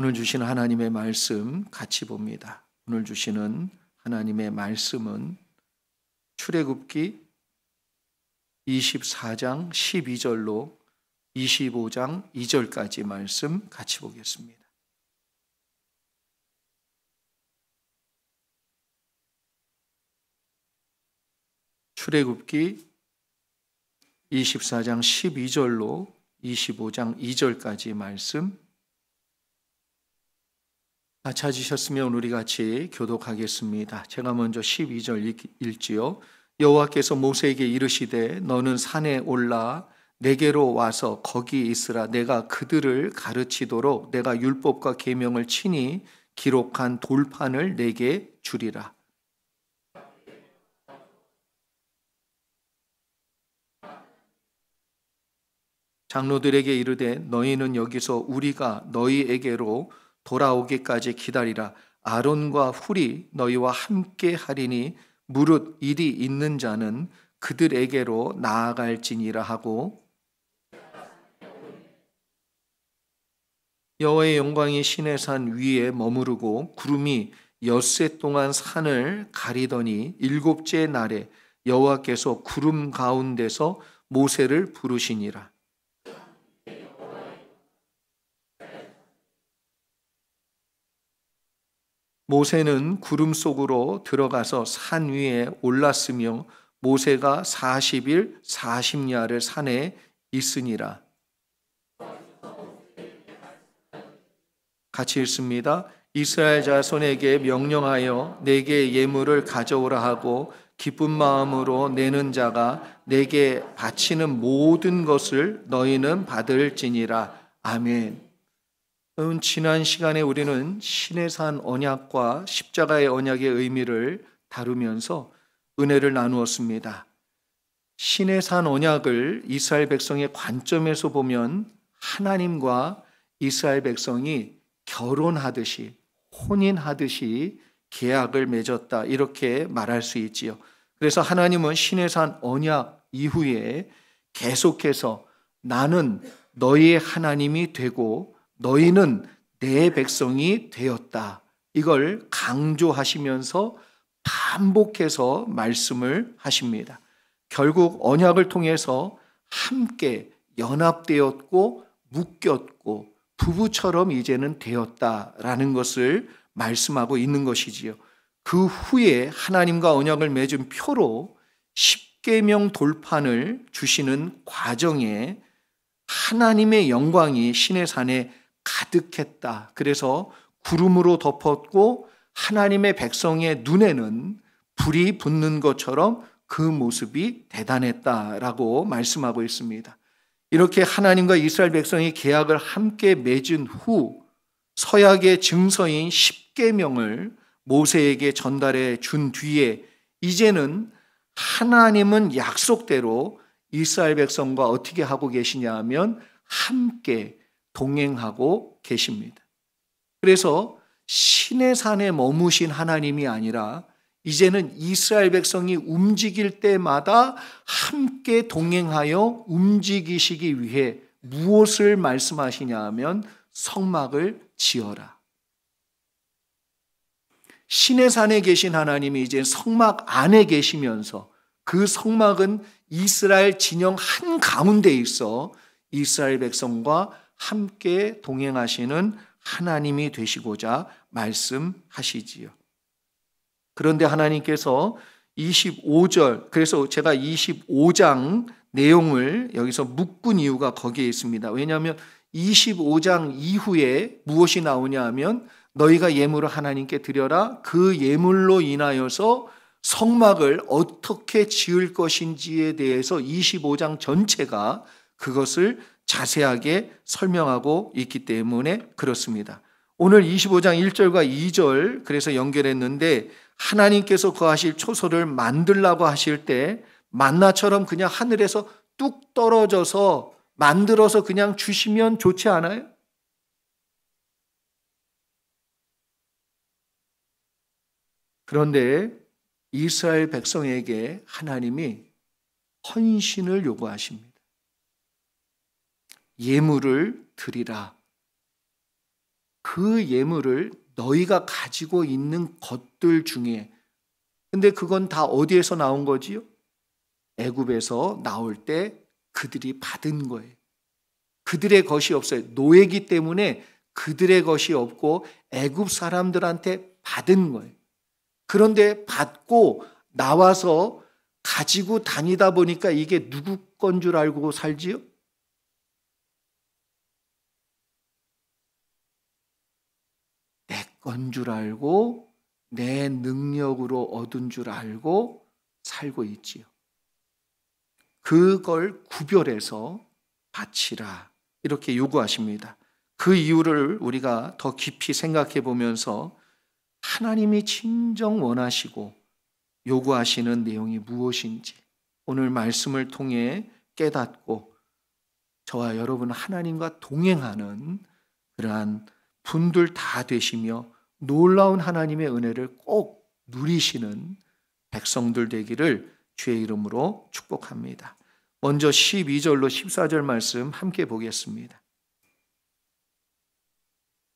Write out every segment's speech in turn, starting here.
오늘 주신 하나님의 말씀 같이 봅니다. 오늘 주시는 하나님의 말씀은 출애굽기 24장 12절로 25장 2절까지 말씀 같이 보겠습니다. 출애굽기 24장 12절로 25장 2절까지 말씀 다 찾으셨으면 우리 같이 교독하겠습니다. 제가 먼저 12절 읽지요. 여호와께서 모세에게 이르시되 너는 산에 올라 내게로 와서 거기 있으라. 내가 그들을 가르치도록 내가 율법과 계명을 친히 기록한 돌판을 내게 주리라. 장로들에게 이르되 너희는 여기서 우리가 너희에게로 돌아오기까지 기다리라. 아론과 훌이 너희와 함께 하리니 무릇 일이 있는 자는 그들에게로 나아갈지니라 하고, 여호와의 영광이 시내산 위에 머무르고 구름이 엿새 동안 산을 가리더니 일곱째 날에 여호와께서 구름 가운데서 모세를 부르시니라. 모세는 구름 속으로 들어가서 산 위에 올랐으며 모세가 40일 40야를 산에 있으니라. 같이 읽습니다. 이스라엘 자손에게 명령하여 내게 예물을 가져오라 하고 기쁜 마음으로 내는 자가 내게 바치는 모든 것을 너희는 받을지니라. 아멘. 지난 시간에 우리는 시내산 언약과 십자가의 언약의 의미를 다루면서 은혜를 나누었습니다. 시내산 언약을 이스라엘 백성의 관점에서 보면 하나님과 이스라엘 백성이 결혼하듯이 혼인하듯이 계약을 맺었다, 이렇게 말할 수 있지요. 그래서 하나님은 시내산 언약 이후에 계속해서 나는 너희의 하나님이 되고 너희는 내 백성이 되었다, 이걸 강조하시면서 반복해서 말씀을 하십니다. 결국 언약을 통해서 함께 연합되었고 묶였고 부부처럼 이제는 되었다라는 것을 말씀하고 있는 것이지요. 그 후에 하나님과 언약을 맺은 표로 십계명 돌판을 주시는 과정에 하나님의 영광이 시내산에 가득했다. 그래서 구름으로 덮었고 하나님의 백성의 눈에는 불이 붙는 것처럼 그 모습이 대단했다라고 말씀하고 있습니다. 이렇게 하나님과 이스라엘 백성이 계약을 함께 맺은 후 서약의 증서인 십계명을 모세에게 전달해 준 뒤에 이제는 하나님은 약속대로 이스라엘 백성과 어떻게 하고 계시냐 하면 함께 동행하고 계십니다. 그래서 시내산에 머무신 하나님이 아니라 이제는 이스라엘 백성이 움직일 때마다 함께 동행하여 움직이시기 위해 무엇을 말씀하시냐 하면 성막을 지어라. 시내산에 계신 하나님이 이제 성막 안에 계시면서 그 성막은 이스라엘 진영 한가운데 있어 이스라엘 백성과 함께 동행하시는 하나님이 되시고자 말씀하시지요. 그런데 하나님께서 25절, 그래서 제가 25장 내용을 여기서 묶은 이유가 거기에 있습니다. 왜냐하면 25장 이후에 무엇이 나오냐 하면 너희가 예물을 하나님께 드려라. 그 예물로 인하여서 성막을 어떻게 지을 것인지에 대해서 25장 전체가 그것을 자세하게 설명하고 있기 때문에 그렇습니다. 오늘 25장 1절과 2절 그래서 연결했는데 하나님께서 거하실 초소를 만들라고 하실 때 만나처럼 그냥 하늘에서 뚝 떨어져서 만들어서 그냥 주시면 좋지 않아요? 그런데 이스라엘 백성에게 하나님이 헌신을 요구하십니다. 예물을 드리라. 그 예물을 너희가 가지고 있는 것들 중에, 근데 그건 다 어디에서 나온 거지요? 애굽에서 나올 때 그들이 받은 거예요. 그들의 것이 없어요. 노예기 때문에 그들의 것이 없고 애굽 사람들한테 받은 거예요. 그런데 받고 나와서 가지고 다니다 보니까 이게 누구 건 줄 알고 살지요? 내 건 줄 알고 내 능력으로 얻은 줄 알고 살고 있지요. 그걸 구별해서 바치라 이렇게 요구하십니다. 그 이유를 우리가 더 깊이 생각해 보면서 하나님이 진정 원하시고 요구하시는 내용이 무엇인지 오늘 말씀을 통해 깨닫고 저와 여러분 하나님과 동행하는 그러한 분들 다 되시며 놀라운 하나님의 은혜를 꼭 누리시는 백성들 되기를 주의 이름으로 축복합니다. 먼저 12절로 14절 말씀 함께 보겠습니다.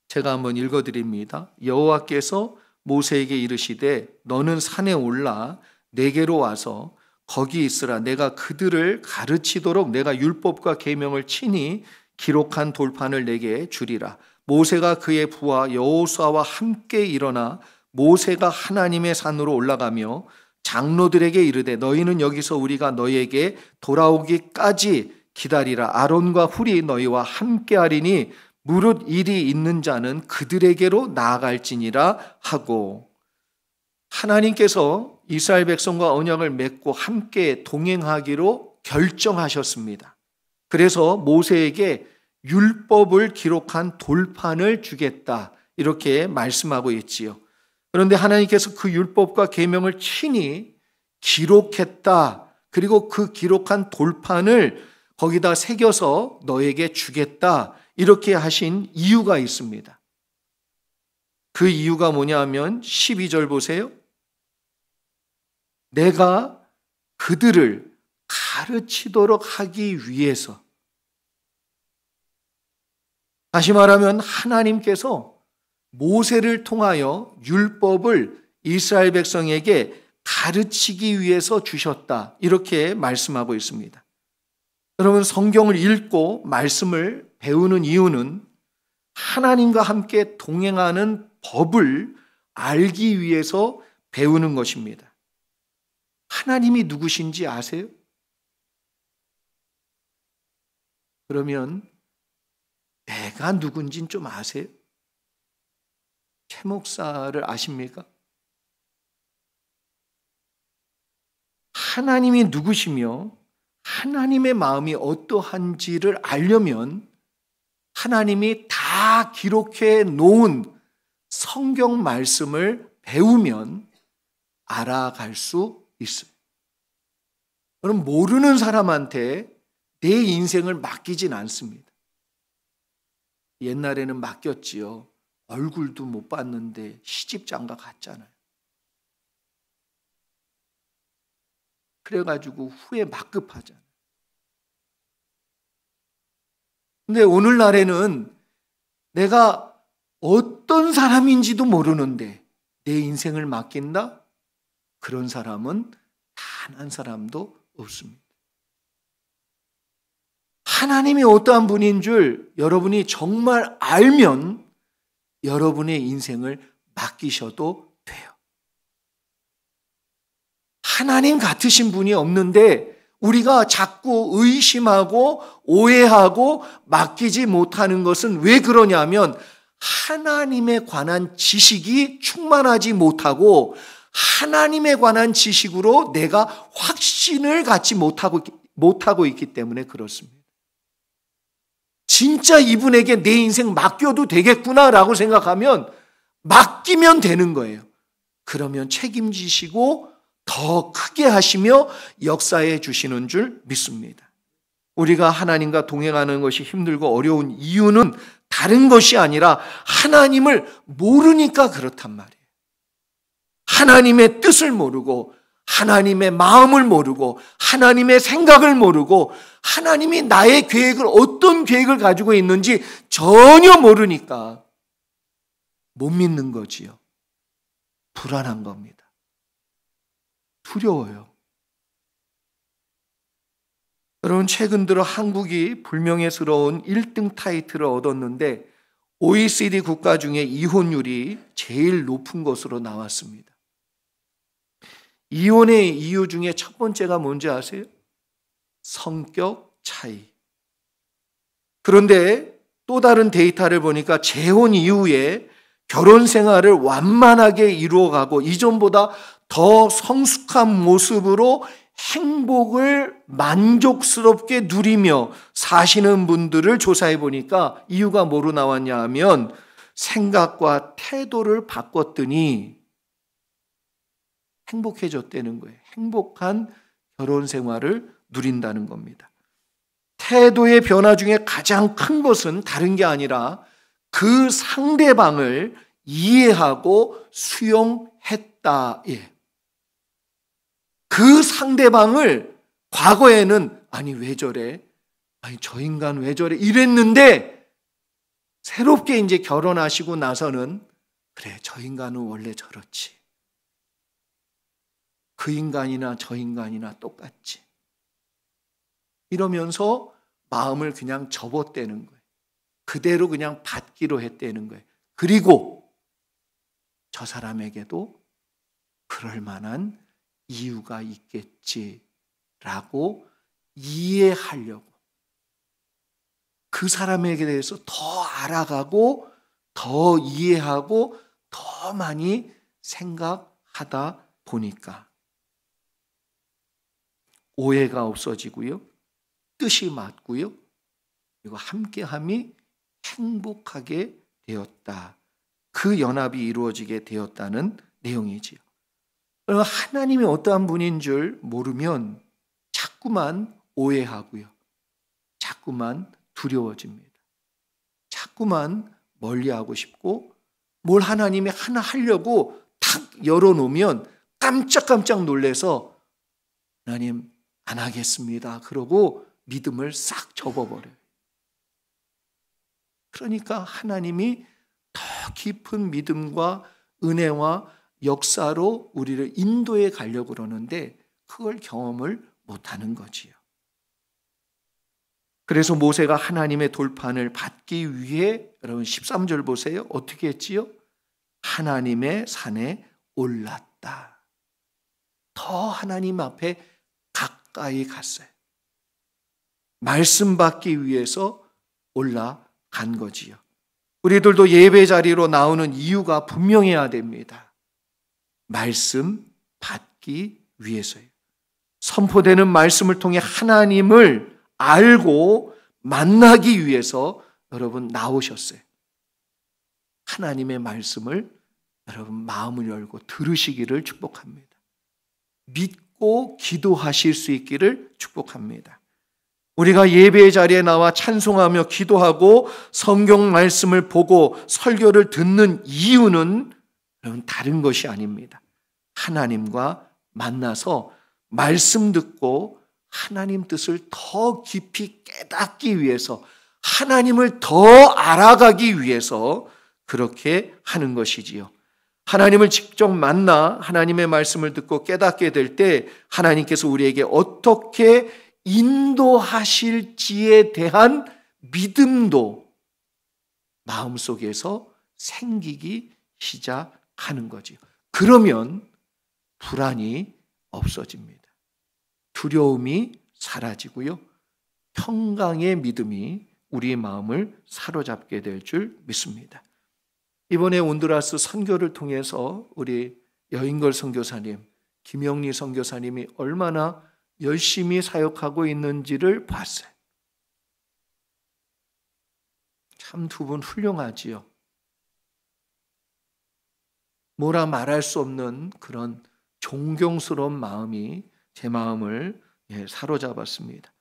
제가 한번 읽어드립니다. 여호와께서 모세에게 이르시되 너는 산에 올라 내게로 와서 거기 있으라. 내가 그들을 가르치도록 내가 율법과 계명을 친히 기록한 돌판을 내게 주리라. 모세가 그의 부하 여호수아와 함께 일어나 모세가 하나님의 산으로 올라가며 장로들에게 이르되 너희는 여기서 우리가 너희에게 돌아오기까지 기다리라. 아론과 훌이 너희와 함께하리니 무릇 일이 있는 자는 그들에게로 나아갈지니라 하고, 하나님께서 이스라엘 백성과 언약을 맺고 함께 동행하기로 결정하셨습니다. 그래서 모세에게 율법을 기록한 돌판을 주겠다 이렇게 말씀하고 있지요. 그런데 하나님께서 그 율법과 계명을 친히 기록했다. 그리고 그 기록한 돌판을 거기다 새겨서 너에게 주겠다 이렇게 하신 이유가 있습니다. 그 이유가 뭐냐 하면 12절 보세요. 내가 그들을 가르치도록 하기 위해서, 다시 말하면 하나님께서 모세를 통하여 율법을 이스라엘 백성에게 가르치기 위해서 주셨다 이렇게 말씀하고 있습니다. 여러분 성경을 읽고 말씀을 배우는 이유는 하나님과 함께 동행하는 법을 알기 위해서 배우는 것입니다. 하나님이 누구신지 아세요? 그러면 내가 누군지는 좀 아세요? 최 목사를 아십니까? 하나님이 누구시며 하나님의 마음이 어떠한지를 알려면 하나님이 다 기록해 놓은 성경 말씀을 배우면 알아갈 수 있어요. 그럼 모르는 사람한테 내 인생을 맡기진 않습니다. 옛날에는 맡겼지요. 얼굴도 못 봤는데 시집장가 갔잖아요. 그래가지고 후에 막 급하잖아요. 근데 오늘날에는 내가 어떤 사람인지도 모르는데 내 인생을 맡긴다? 그런 사람은 단 한 사람도 없습니다. 하나님이 어떠한 분인 줄 여러분이 정말 알면 여러분의 인생을 맡기셔도 돼요. 하나님 같으신 분이 없는데 우리가 자꾸 의심하고 오해하고 맡기지 못하는 것은 왜 그러냐면 하나님에 관한 지식이 충만하지 못하고 하나님에 관한 지식으로 내가 확신을 갖지 못하고 있기 때문에 그렇습니다. 진짜 이분에게 내 인생 맡겨도 되겠구나라고 생각하면 맡기면 되는 거예요. 그러면 책임지시고 더 크게 하시며 역사해 주시는 줄 믿습니다. 우리가 하나님과 동행하는 것이 힘들고 어려운 이유는 다른 것이 아니라 하나님을 모르니까 그렇단 말이에요. 하나님의 뜻을 모르고 하나님의 마음을 모르고 하나님의 생각을 모르고 하나님이 나의 계획을 어떤 계획을 가지고 있는지 전혀 모르니까 못 믿는 거지요. 불안한 겁니다. 두려워요. 여러분, 최근 들어 한국이 불명예스러운 1등 타이틀을 얻었는데 OECD 국가 중에 이혼율이 제일 높은 것으로 나왔습니다. 이혼의 이유 중에 첫 번째가 뭔지 아세요? 성격 차이. 그런데 또 다른 데이터를 보니까 재혼 이후에 결혼 생활을 완만하게 이루어가고 이전보다 더 성숙한 모습으로 행복을 만족스럽게 누리며 사시는 분들을 조사해 보니까 이유가 뭐로 나왔냐 하면 생각과 태도를 바꿨더니 행복해졌다는 거예요. 행복한 결혼 생활을 누린다는 겁니다. 태도의 변화 중에 가장 큰 것은 다른 게 아니라 그 상대방을 이해하고 수용했다. 그 상대방을 과거에는 아니 왜 저래? 아니 저 인간 왜 저래? 이랬는데 새롭게 이제 결혼하시고 나서는 그래 저 인간은 원래 저렇지. 그 인간이나 저 인간이나 똑같지. 이러면서 마음을 그냥 접어대는 거예요. 그대로 그냥 받기로 했다는 거예요. 그리고 저 사람에게도 그럴 만한 이유가 있겠지라고 이해하려고 그 사람에게 대해서 더 알아가고 더 이해하고 더 많이 생각하다 보니까 오해가 없어지고요. 뜻이 맞고요. 그리고 함께함이 행복하게 되었다. 그 연합이 이루어지게 되었다는 내용이지요. 하나님이 어떠한 분인 줄 모르면 자꾸만 오해하고요. 자꾸만 두려워집니다. 자꾸만 멀리하고 싶고 뭘 하나님이 하나 하려고 탁 열어놓으면 깜짝깜짝 놀래서 하나님 안 하겠습니다. 그러고 믿음을 싹 접어버려요. 그러니까 하나님이 더 깊은 믿음과 은혜와 역사로 우리를 인도해 가려고 그러는데 그걸 경험을 못하는 거지요. 그래서 모세가 하나님의 돌판을 받기 위해 여러분 13절 보세요. 어떻게 했지요? 하나님의 산에 올랐다. 더 하나님 앞에 가까이 갔어요. 말씀 받기 위해서 올라간 거지요. 우리들도 예배 자리로 나오는 이유가 분명해야 됩니다. 말씀 받기 위해서요. 선포되는 말씀을 통해 하나님을 알고 만나기 위해서 여러분 나오셨어요. 하나님의 말씀을 여러분 마음을 열고 들으시기를 축복합니다. 믿고 기도하실 수 있기를 축복합니다. 우리가 예배의 자리에 나와 찬송하며 기도하고 성경 말씀을 보고 설교를 듣는 이유는 다른 것이 아닙니다. 하나님과 만나서 말씀 듣고 하나님 뜻을 더 깊이 깨닫기 위해서 하나님을 더 알아가기 위해서 그렇게 하는 것이지요. 하나님을 직접 만나 하나님의 말씀을 듣고 깨닫게 될 때 하나님께서 우리에게 어떻게 인도하실지에 대한 믿음도 마음속에서 생기기 시작하는 거지요. 그러면 불안이 없어집니다. 두려움이 사라지고요. 평강의 믿음이 우리의 마음을 사로잡게 될 줄 믿습니다. 이번에 온두라스 선교를 통해서 우리 여인걸 선교사님, 김영리 선교사님이 얼마나 열심히 사역하고 있는지를 봤어요. 참 두 분 훌륭하지요. 뭐라 말할 수 없는 그런 존경스러운 마음이 제 마음을 사로잡았습니다.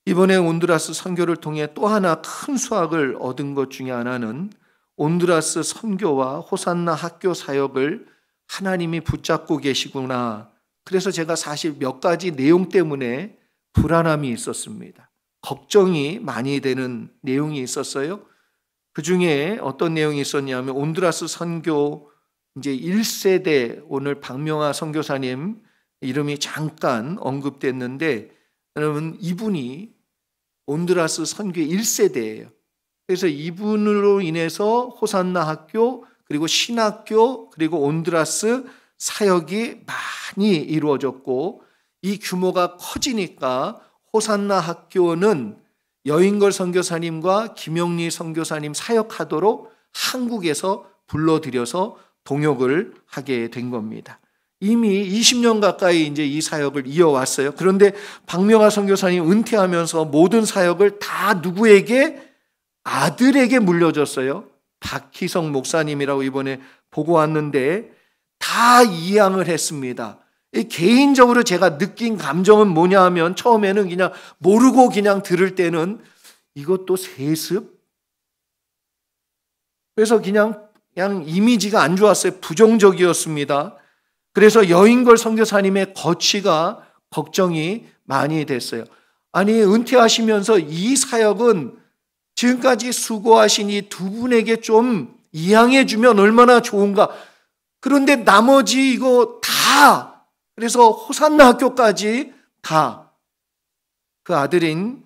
이번에 온두라스 선교를 통해 또 하나 큰 수확을 얻은 것 중에 하나는 온두라스 선교와 호산나 학교 사역을 하나님이 붙잡고 계시구나. 그래서 제가 사실 몇 가지 내용 때문에 불안함이 있었습니다. 걱정이 많이 되는 내용이 있었어요. 그 중에 어떤 내용이 있었냐면 온두라스 선교 이제 1세대 오늘 박명아 선교사님 이름이 잠깐 언급됐는데 여러분 이분이 온두라스 선교의 1세대예요. 그래서 이분으로 인해서 호산나 학교 그리고 신학교 그리고 온두라스 사역이 많이 이루어졌고 이 규모가 커지니까 호산나 학교는 여인걸 선교사님과 김영리 선교사님 사역하도록 한국에서 불러들여서 동역을 하게 된 겁니다. 이미 20년 가까이 이제 이 사역을 이어왔어요. 그런데 박명아 선교사님 은퇴하면서 모든 사역을 다 누구에게? 아들에게 물려줬어요. 박희성 목사님이라고 이번에 보고 왔는데 다 이양을 했습니다. 개인적으로 제가 느낀 감정은 뭐냐 하면 처음에는 그냥 모르고 그냥 들을 때는 이것도 세습? 그래서 그냥 이미지가 안 좋았어요. 부정적이었습니다. 그래서 여인걸 선교사님의 거취가 걱정이 많이 됐어요. 아니 은퇴하시면서 이 사역은 지금까지 수고하신 이 두 분에게 좀 이양해 주면 얼마나 좋은가. 그런데 나머지 이거 다 그래서 호산나 학교까지 다 그 아들인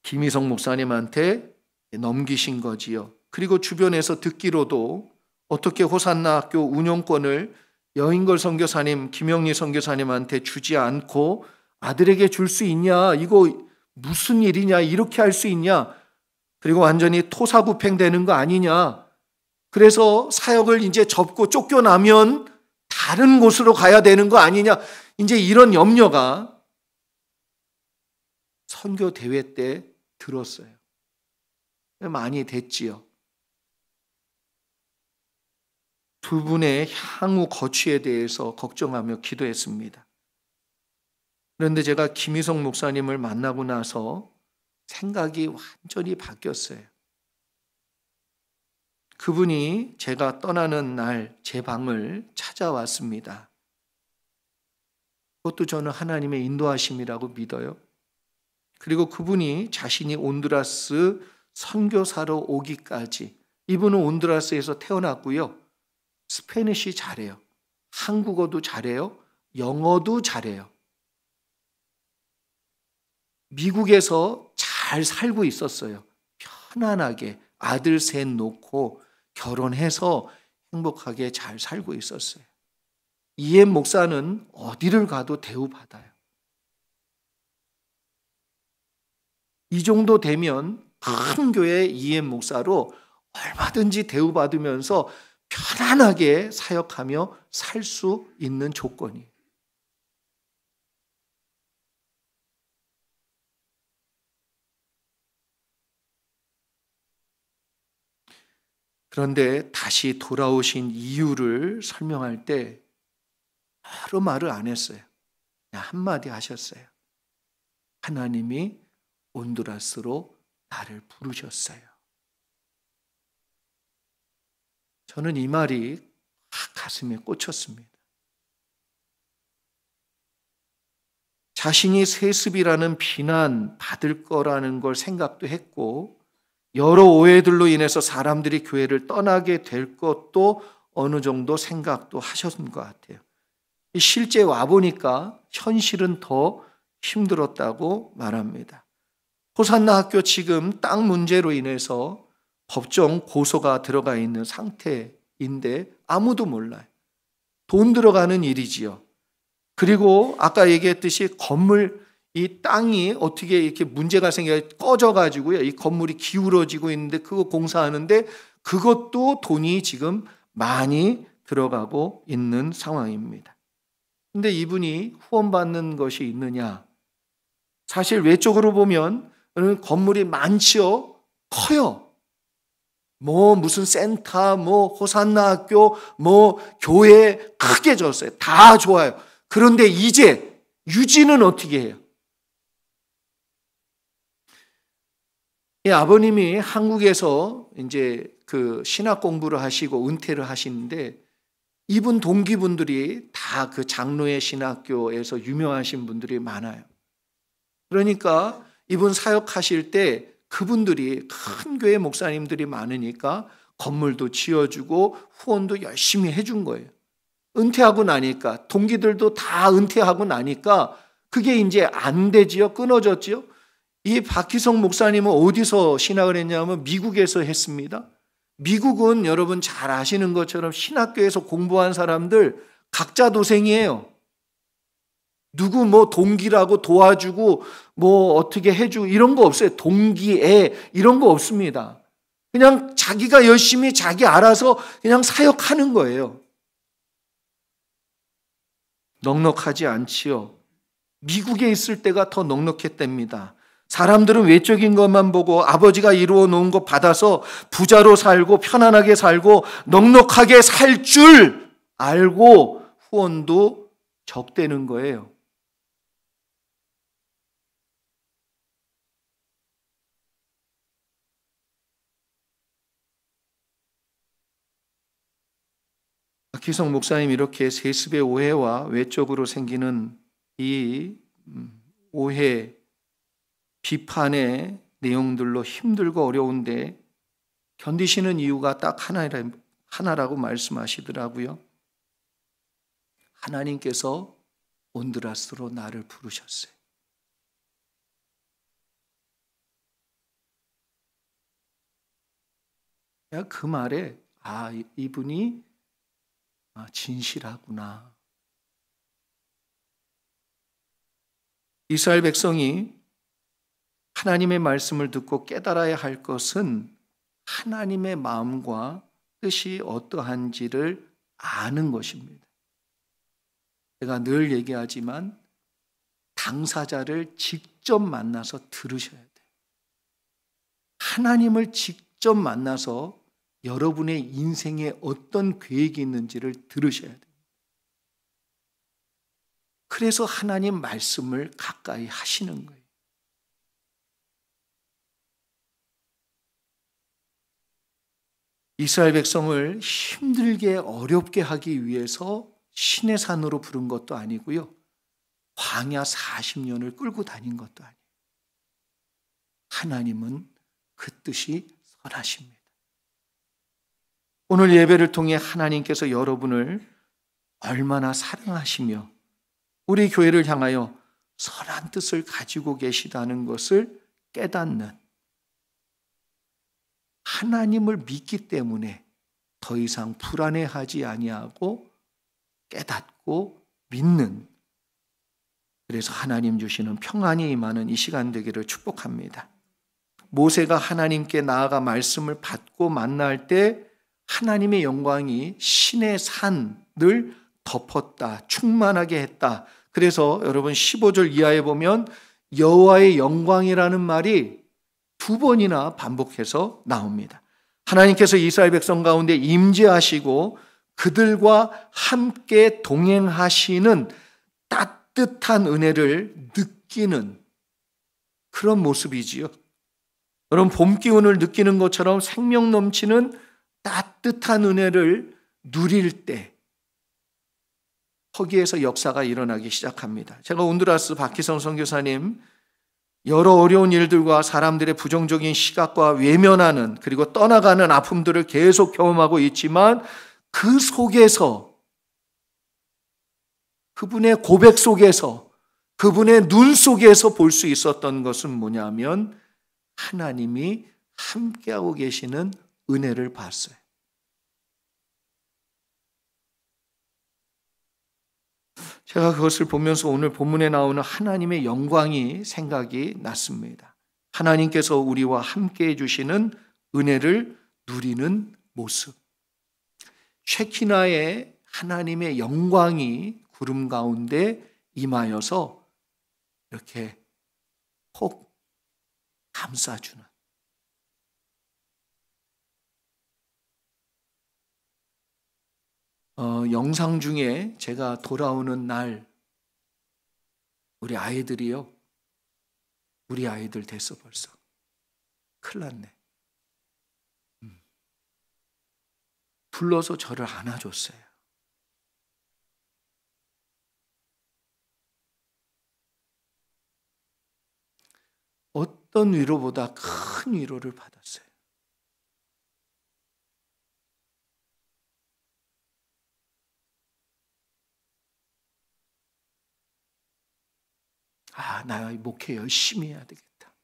김희성 목사님한테 넘기신 거지요. 그리고 주변에서 듣기로도 어떻게 호산나 학교 운영권을 여인걸 선교사님, 김영리 선교사님한테 주지 않고 아들에게 줄 수 있냐? 이거 무슨 일이냐? 이렇게 할 수 있냐? 그리고 완전히 토사구팽되는 거 아니냐? 그래서 사역을 이제 접고 쫓겨나면 다른 곳으로 가야 되는 거 아니냐? 이제 이런 염려가 선교 대회 때 들었어요. 많이 됐지요. 두 분의 향후 거취에 대해서 걱정하며 기도했습니다. 그런데 제가 김희성 목사님을 만나고 나서 생각이 완전히 바뀌었어요. 그분이 제가 떠나는 날 제 방을 찾아왔습니다. 그것도 저는 하나님의 인도하심이라고 믿어요. 그리고 그분이 자신이 온두라스 선교사로 오기까지, 이분은 온두라스에서 태어났고요. 스페니쉬 잘해요. 한국어도 잘해요. 영어도 잘해요. 미국에서 잘 살고 있었어요. 편안하게 아들 셋 놓고 결혼해서 행복하게 잘 살고 있었어요. 이엠 목사는 어디를 가도 대우받아요. 이 정도 되면 큰 교회 이엠 목사로 얼마든지 대우받으면서 편안하게 사역하며 살 수 있는 조건이. 그런데 다시 돌아오신 이유를 설명할 때 바로 말을 안 했어요. 그냥 한마디 하셨어요. 하나님이 온두라스로 나를 부르셨어요. 저는 이 말이 가슴에 꽂혔습니다. 자신이 세습이라는 비난 받을 거라는 걸 생각도 했고 여러 오해들로 인해서 사람들이 교회를 떠나게 될 것도 어느 정도 생각도 하셨던 것 같아요. 실제 와보니까 현실은 더 힘들었다고 말합니다. 호산나 학교 지금 땅 문제로 인해서 법정 고소가 들어가 있는 상태인데 아무도 몰라요. 돈 들어가는 일이지요. 그리고 아까 얘기했듯이 건물, 이 땅이 어떻게 이렇게 문제가 생겨 꺼져가지고요. 이 건물이 기울어지고 있는데 그거 공사하는데 그것도 돈이 지금 많이 들어가고 있는 상황입니다. 근데 이분이 후원받는 것이 있느냐? 사실 외적으로 보면 건물이 많지요. 커요. 무슨 센터, 호산나 학교, 교회 크게 졌어요. 다 좋아요. 그런데 이제 유지는 어떻게 해요? 이 아버님이 한국에서 이제 그 신학 공부를 하시고 은퇴를 하시는데 이분 동기분들이 다 그 장로의 신학교에서 유명하신 분들이 많아요. 그러니까 이분 사역하실 때 그분들이 큰 교회 목사님들이 많으니까 건물도 지어주고 후원도 열심히 해준 거예요. 은퇴하고 나니까 동기들도 다 은퇴하고 나니까 그게 이제 안 되지요. 끊어졌지요. 이 박희성 목사님은 어디서 신학을 했냐면 미국에서 했습니다. 미국은 여러분 잘 아시는 것처럼 신학교에서 공부한 사람들 각자 도생이에요. 누구 뭐 동기라고 도와주고 뭐 어떻게 해주고 이런 거 없어요. 동기애 이런 거 없습니다. 그냥 자기가 열심히 자기 알아서 그냥 사역하는 거예요. 넉넉하지 않지요. 미국에 있을 때가 더 넉넉했답니다. 사람들은 외적인 것만 보고 아버지가 이루어 놓은 것 받아서 부자로 살고 편안하게 살고 넉넉하게 살 줄 알고 후원도 적대는 거예요. 박희성 목사님 이렇게 세습의 오해와 외적으로 생기는 이 오해, 비판의 내용들로 힘들고 어려운데 견디시는 이유가 딱 하나라고 말씀하시더라고요. 하나님께서 온드라스로 나를 부르셨어요. 그 말에 이분이 진실하구나. 이스라엘 백성이 하나님의 말씀을 듣고 깨달아야 할 것은 하나님의 마음과 뜻이 어떠한지를 아는 것입니다. 제가 늘 얘기하지만 당사자를 직접 만나서 들으셔야 돼요. 하나님을 직접 만나서 여러분의 인생에 어떤 계획이 있는지를 들으셔야 돼요. 그래서 하나님 말씀을 가까이 하시는 거예요. 이스라엘 백성을 힘들게 어렵게 하기 위해서 신의 산으로 부른 것도 아니고요. 광야 40년을 끌고 다닌 것도 아니에요. 하나님은 그 뜻이 선하십니다. 오늘 예배를 통해 하나님께서 여러분을 얼마나 사랑하시며 우리 교회를 향하여 선한 뜻을 가지고 계시다는 것을 깨닫는, 하나님을 믿기 때문에 더 이상 불안해하지 아니하고 깨닫고 믿는, 그래서 하나님 주시는 평안이 임하는 이 시간 되기를 축복합니다. 모세가 하나님께 나아가 말씀을 받고 만날 때 하나님의 영광이 신의 산을 덮었다, 충만하게 했다. 그래서 여러분 15절 이하에 보면 여호와의 영광이라는 말이 2번이나 반복해서 나옵니다. 하나님께서 이스라엘 백성 가운데 임재하시고 그들과 함께 동행하시는 따뜻한 은혜를 느끼는 그런 모습이지요. 여러분 봄 기운을 느끼는 것처럼 생명 넘치는 따뜻한 은혜를 누릴 때 거기에서 역사가 일어나기 시작합니다. 제가 온두라스 박희성 선교사님 여러 어려운 일들과 사람들의 부정적인 시각과 외면하는 그리고 떠나가는 아픔들을 계속 경험하고 있지만 그 속에서 그분의 고백 속에서 그분의 눈 속에서 볼 수 있었던 것은 뭐냐면 하나님이 함께하고 계시는 은혜를 봤어요. 제가 그것을 보면서 오늘 본문에 나오는 하나님의 영광이 생각이 났습니다. 하나님께서 우리와 함께 해주시는 은혜를 누리는 모습. 쉐키나의 하나님의 영광이 구름 가운데 임하여서 이렇게 콕 감싸주는. 영상 중에 제가 돌아오는 날 우리 아이들이요. 우리 아이들 됐어 벌써. 큰일 났네. 불러서 저를 안아줬어요. 어떤 어떤 위로보다 큰 위로를 받았어요. 아, 나 목회 열심히 해야 되겠다.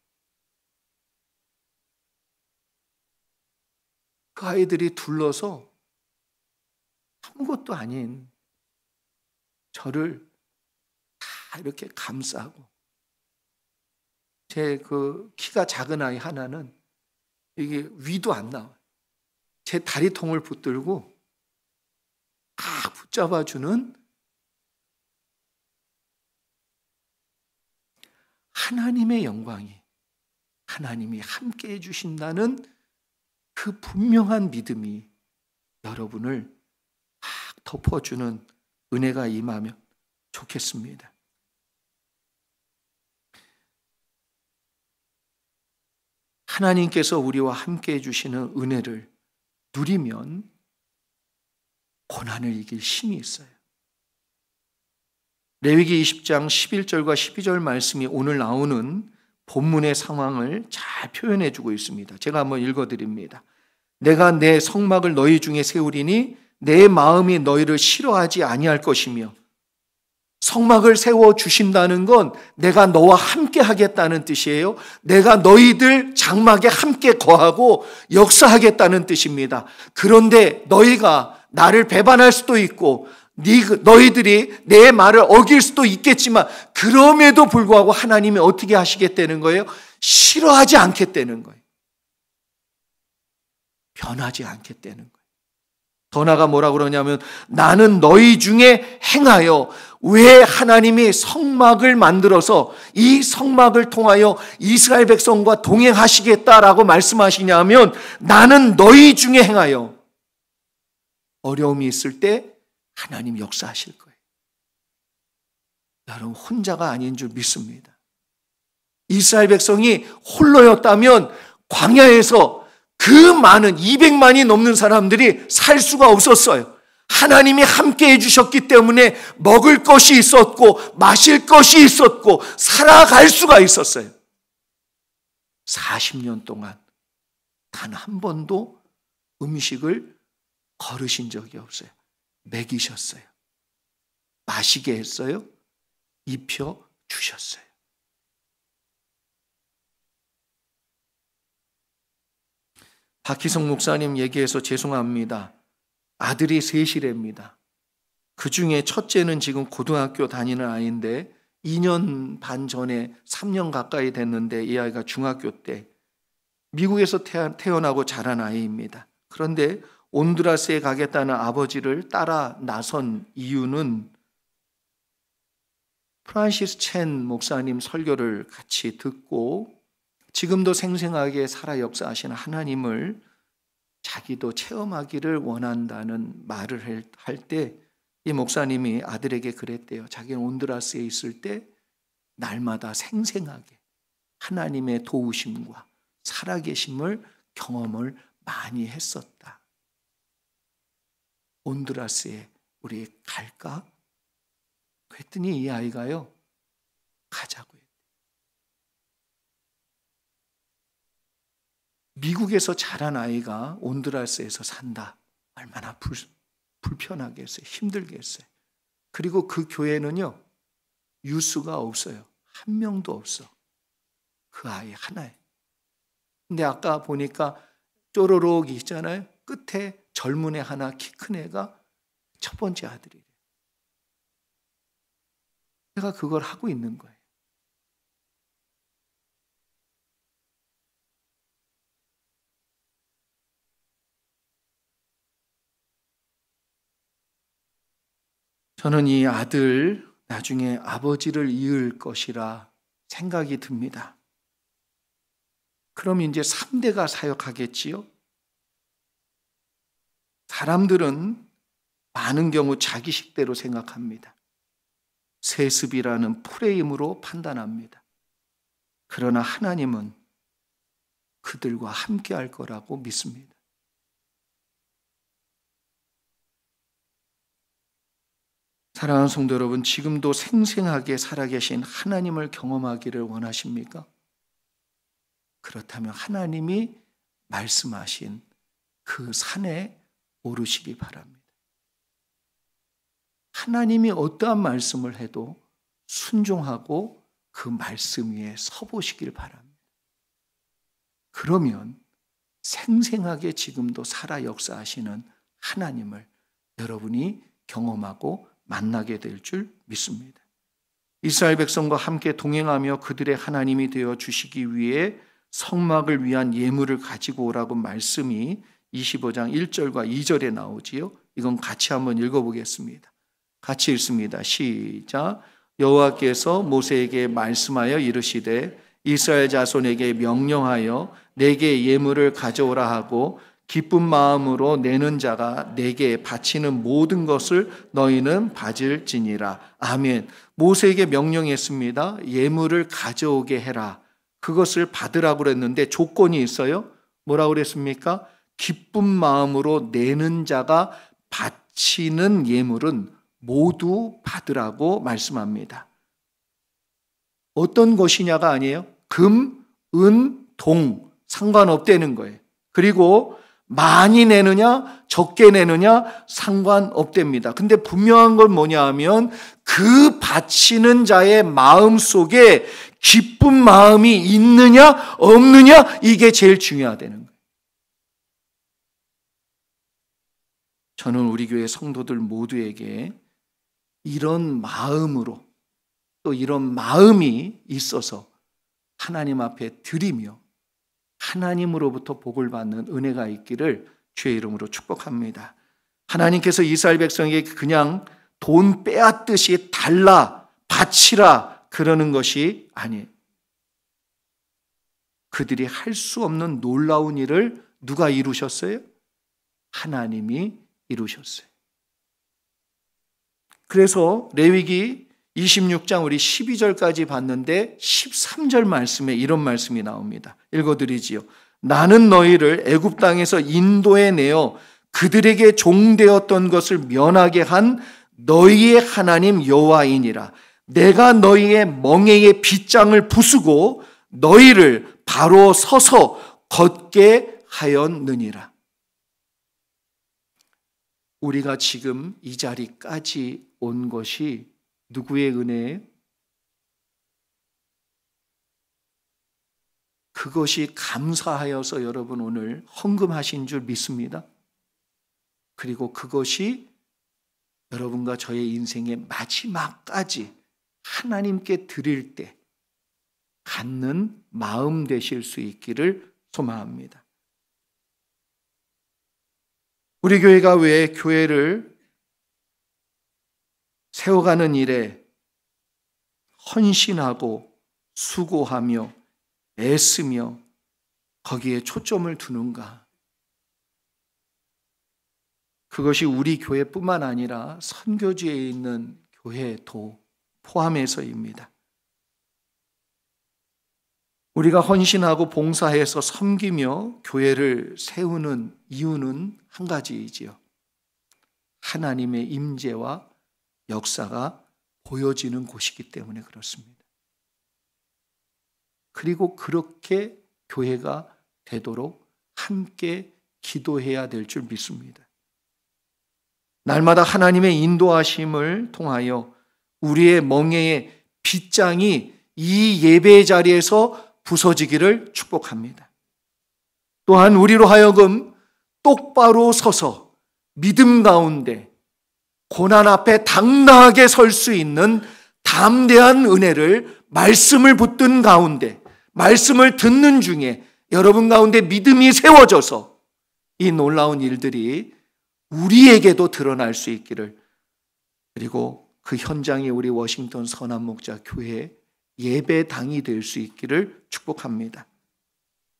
그 아이들이 둘러서 아무것도 아닌 저를 다 이렇게 감싸고, 제 그 키가 작은 아이 하나는 이게 위도 안 나와요. 제 다리통을 붙들고 다 붙잡아주는 하나님의 영광이, 하나님이 함께 해주신다는 그 분명한 믿음이 여러분을 막 덮어주는 은혜가 임하면 좋겠습니다. 하나님께서 우리와 함께 해주시는 은혜를 누리면 고난을 이길 힘이 있어요. 레위기 20장 11절과 12절 말씀이 오늘 나오는 본문의 상황을 잘 표현해 주고 있습니다. 제가 한번 읽어드립니다. 내가 내 성막을 너희 중에 세우리니 내 마음이 너희를 싫어하지 아니할 것이며, 성막을 세워주신다는 건 내가 너와 함께 하겠다는 뜻이에요. 내가 너희들 장막에 함께 거하고 역사하겠다는 뜻입니다. 그런데 너희가 나를 배반할 수도 있고 너희들이 내 말을 어길 수도 있겠지만, 그럼에도 불구하고 하나님이 어떻게 하시겠다는 거예요? 싫어하지 않겠다는 거예요. 변하지 않겠다는 거예요. 더 나아가 뭐라고 그러냐면, 나는 너희 중에 행하여, 왜 하나님이 성막을 만들어서 이 성막을 통하여 이스라엘 백성과 동행하시겠다라고 말씀하시냐면, 나는 너희 중에 행하여, 어려움이 있을 때 하나님 역사하실 거예요. 여러분, 혼자가 아닌 줄 믿습니다. 이스라엘 백성이 홀로였다면 광야에서 그 많은 200만이 넘는 사람들이 살 수가 없었어요. 하나님이 함께 해주셨기 때문에 먹을 것이 있었고 마실 것이 있었고 살아갈 수가 있었어요. 40년 동안 단 한 번도 음식을 거르신 적이 없어요. 먹이셨어요. 마시게 했어요. 입혀 주셨어요. 박희성 목사님 얘기해서 죄송합니다. 아들이 셋이랍니다. 그 중에 첫째는 지금 고등학교 다니는 아이인데 2년 반 전에 3년 가까이 됐는데 이 아이가 중학교 때 미국에서 태어나고 자란 아이입니다. 그런데 온두라스에 가겠다는 아버지를 따라 나선 이유는 프란시스 첸 목사님 설교를 같이 듣고 지금도 생생하게 살아 역사하시는 하나님을 자기도 체험하기를 원한다는 말을 할 때 이 목사님이 아들에게 그랬대요. 자기는 온두라스에 있을 때 날마다 생생하게 하나님의 도우심과 살아계심을 경험을 많이 했었다. 온두라스에 우리 갈까? 그랬더니 이 아이가요, 가자고요. 미국에서 자란 아이가 온두라스에서 산다. 얼마나 불편하겠어요. 힘들겠어요. 그리고 그 교회는요, 유수가 없어요. 한 명도 없어. 그 아이 하나에. 근데 아까 보니까 쪼로록 있잖아요. 끝에 젊은 애 하나, 키 큰 애가 첫 번째 아들이래요. 내가 그걸 하고 있는 거예요. 저는 이 아들 나중에 아버지를 이을 것이라 생각이 듭니다. 그럼 이제 3대가 사역하겠지요? 사람들은 많은 경우 자기식대로 생각합니다. 세습이라는 프레임으로 판단합니다. 그러나 하나님은 그들과 함께 할 거라고 믿습니다. 사랑하는 성도 여러분, 지금도 생생하게 살아계신 하나님을 경험하기를 원하십니까? 그렇다면 하나님이 말씀하신 그 산에 오르시기 바랍니다. 하나님이 어떠한 말씀을 해도 순종하고 그 말씀 위에 서보시길 바랍니다. 그러면 생생하게 지금도 살아 역사하시는 하나님을 여러분이 경험하고 만나게 될 줄 믿습니다. 이스라엘 백성과 함께 동행하며 그들의 하나님이 되어 주시기 위해 성막을 위한 예물을 가지고 오라고 말씀이 25장 1절과 2절에 나오지요. 이건 같이 한번 읽어보겠습니다. 같이 읽습니다. 시작. 여호와께서 모세에게 말씀하여 이르시되 이스라엘 자손에게 명령하여 내게 예물을 가져오라 하고 기쁜 마음으로 내는 자가 내게 바치는 모든 것을 너희는 받을지니라. 아멘. 모세에게 명령했습니다. 예물을 가져오게 해라. 그것을 받으라고 그랬는데 조건이 있어요. 뭐라고 그랬습니까? 기쁜 마음으로 내는 자가 바치는 예물은 모두 받으라고 말씀합니다. 어떤 것이냐가 아니에요. 금, 은, 동 상관없다는 거예요. 그리고 많이 내느냐 적게 내느냐 상관없답니다. 근데 분명한 건 뭐냐 하면 그 바치는 자의 마음 속에 기쁜 마음이 있느냐 없느냐 이게 제일 중요하다는 거예요. 저는 우리 교회 성도들 모두에게 이런 마음으로 또 이런 마음이 있어서 하나님 앞에 드리며 하나님으로부터 복을 받는 은혜가 있기를 주의 이름으로 축복합니다. 하나님께서 이스라엘 백성에게 그냥 돈 빼앗듯이 달라 바치라 그러는 것이 아니에요. 그들이 할 수 없는 놀라운 일을 누가 이루셨어요? 하나님이 이루셨어요. 그래서 레위기 26장 우리 12절까지 봤는데 13절 말씀에 이런 말씀이 나옵니다. 읽어드리지요. 나는 너희를 애굽 땅에서 인도해 내어 그들에게 종되었던 것을 면하게 한 너희의 하나님 여호와이니라. 내가 너희의 멍에의 빗장을 부수고 너희를 바로 서서 걷게 하였느니라. 우리가 지금 이 자리까지 온 것이 누구의 은혜예요? 그것이 감사하여서 여러분 오늘 헌금하신 줄 믿습니다. 그리고 그것이 여러분과 저의 인생의 마지막까지 하나님께 드릴 때 갖는 마음 되실 수 있기를 소망합니다. 우리 교회가 왜 교회를 세워가는 일에 헌신하고 수고하며 애쓰며 거기에 초점을 두는가? 그것이 우리 교회뿐만 아니라 선교지에 있는 교회도 포함해서입니다. 우리가 헌신하고 봉사해서 섬기며 교회를 세우는 이유는 한 가지이지요. 하나님의 임재와 역사가 보여지는 곳이기 때문에 그렇습니다. 그리고 그렇게 교회가 되도록 함께 기도해야 될 줄 믿습니다. 날마다 하나님의 인도하심을 통하여 우리의 멍에의 빗장이 이 예배의 자리에서 부서지기를 축복합니다. 또한 우리로 하여금 똑바로 서서 믿음 가운데 고난 앞에 당당하게 설 수 있는 담대한 은혜를 말씀을 붙든 가운데 말씀을 듣는 중에 여러분 가운데 믿음이 세워져서 이 놀라운 일들이 우리에게도 드러날 수 있기를, 그리고 그 현장이 우리 워싱턴 선한목자 교회 예배당이 될 수 있기를 축복합니다.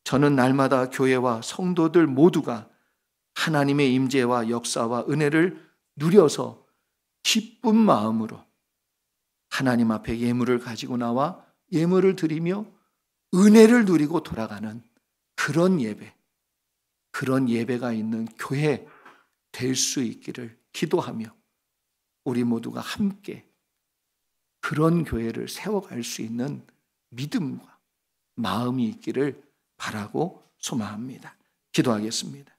저는 날마다 교회와 성도들 모두가 하나님의 임재와 역사와 은혜를 누려서 기쁜 마음으로 하나님 앞에 예물을 가지고 나와 예물을 드리며 은혜를 누리고 돌아가는 그런 예배, 그런 예배가 있는 교회 될 수 있기를 기도하며 우리 모두가 함께 그런 교회를 세워갈 수 있는 믿음과 마음이 있기를 바라고 소망합니다. 기도하겠습니다.